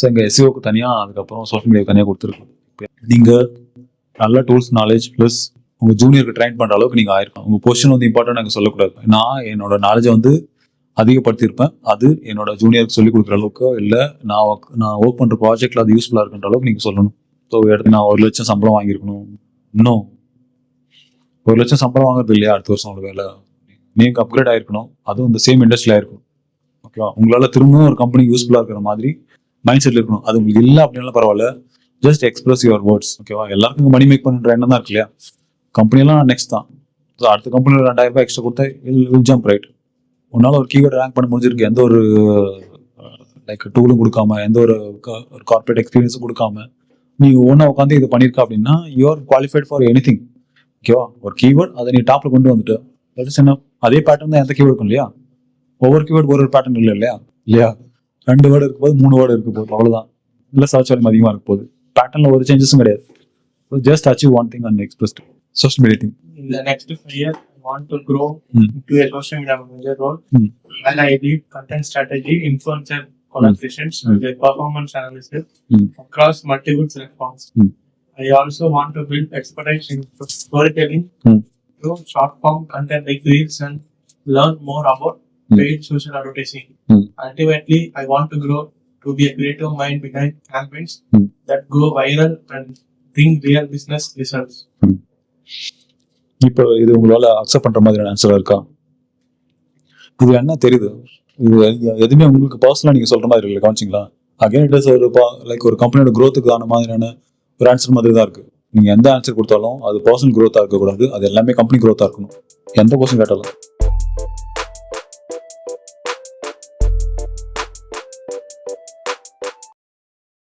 So எங்கள் எஸ்இஓக்கு தனியாக, அதுக்கப்புறம் சோஷியல் மீடியாவுக்கு தனியாக கொடுத்துருக்கோம். நீங்கள் நல்ல டூல்ஸ் நாலேஜ் ப்ளஸ் உங்கள் ஜூனியருக்கு ட்ரைன் பண்ணுற அளவுக்கு நீங்கள் ஆயிருக்கும். உங்கள் பொசிஷன் வந்து இம்பார்ட்டன்ட் எனக்கு சொல்லக்கூடாது. நான் என்னோட நாலேஜை வந்து அதிகப்படுத்தியிருப்பேன். அது என்னோட ஜூனியருக்கு சொல்லிக் கொடுக்குற அளவுக்கு இல்லை, நான் ஒர்க் பண்ணுற ப்ராஜெக்டில் அது யூஸ்ஃபுல்லாக இருக்குன்ற அளவுக்கு நீங்கள் சொல்லணும். ஸோ எடுத்து நான் 1 லட்சம் சம்பளம் வாங்கியிருக்கணும், இன்னும் 1 லட்சம் சம்பளம் வாங்குறது இல்லையா அடுத்த வருஷம் உங்களுக்கு வேலை, நீங்கள் அப்கிரேட் ஆகிருக்கணும். அதுவும் இந்த சேம் இண்டஸ்ட்ரியில் ஆயிருக்கும். ஓகேவா? உங்களால் திரும்பவும் ஒரு கம்பெனி யூஸ்ஃபுல்லாக இருக்கிற மாதிரி மைண்ட் செட்டில் இருக்கணும். அது உங்களுக்கு இல்லை அப்படின்னாலும் பரவாயில்ல, ஜஸ்ட் எக்ஸ்பிரஸ் யுவர் வேர்ட்ஸ். ஓகேவா? எல்லாருக்கும் மணி மேக் பண்ணுற எண்ணம் தான் இருக்கு இல்லையா? கம்பெனியெல்லாம் நெக்ஸ்ட் தான். ஸோ அடுத்த கம்பெனியில் 2000 ரூபாய் எக்ஸ்ட்ரா கொடுத்தா வில் ஜம்ப் ரைட். உன்னால் ஒரு கீவேர்ட் ரேங்க் பண்ண முடிஞ்சிருக்கு, எந்த ஒரு லைக் டூலும் கொடுக்காம, எந்த ஒரு கார்பரேட் எக்ஸ்பீரியன்ஸும் கொடுக்காம நீங்கள் ஒன்றா உட்காந்து இது பண்ணியிருக்கா அப்படின்னா you are qualified for any thing. ஓகேவா? ஒரு கீவேர்ட் அதை நீ டாப்பில் கொண்டு வந்துட்டு தட் இஸ் என்ன, அதே பேட்டர்ன் தான் எந்த கீவேர்டு இருக்கும் இல்லையா? ஒவ்வொரு கீவேர்டு ஒரு பேட்டர்ன் இல்லை இல்லையா? 2 வேர்டு இருக்கும் போது 3 வேர்டு இருக்க போகுது, அவ்வளோதான். இல்லை சர்ச் வால்யூம் அதிகமாக இருக்க போகுது. பேட்டர்னில் ஒரு சேஞ்சஸும் கிடையாது. Just achieve one thing and express social media team. In the next 5 years, I want to grow into a social media manager role, and I lead content strategy, influencer collaborations, and performance analysis across multiple platforms. I also want to build expertise in storytelling through short form content like reels and learn more about paid social advertising. Ultimately, I want to grow to be a creative mind behind campaigns that go viral and bring real business results. இப்போ இது உங்களால் accept பண்ணுற மாதிரியான ஆன்சராக இருக்கா? இது என்ன தெரியுது, இது எதுவுமே உங்களுக்கு பர்சனலாக நீங்கள் சொல்கிற மாதிரி இல்லை, கவனிச்சிங்களா? அகைன் இட் இஸ் ஒரு லைக் ஒரு கம்பெனியோட க்ரோத்துக்கான மாதிரியான ஒரு ஆன்சர் மாதிரி தான் இருக்குது. நீங்கள் எந்த ஆன்சர் கொடுத்தாலும் அது பர்சனல் க்ரோத்தாக இருக்கக்கூடாது, அது எல்லாமே கம்பெனி க்ரோத்தாக இருக்கணும், எந்த கொஸ்டின் கேட்டாலும்.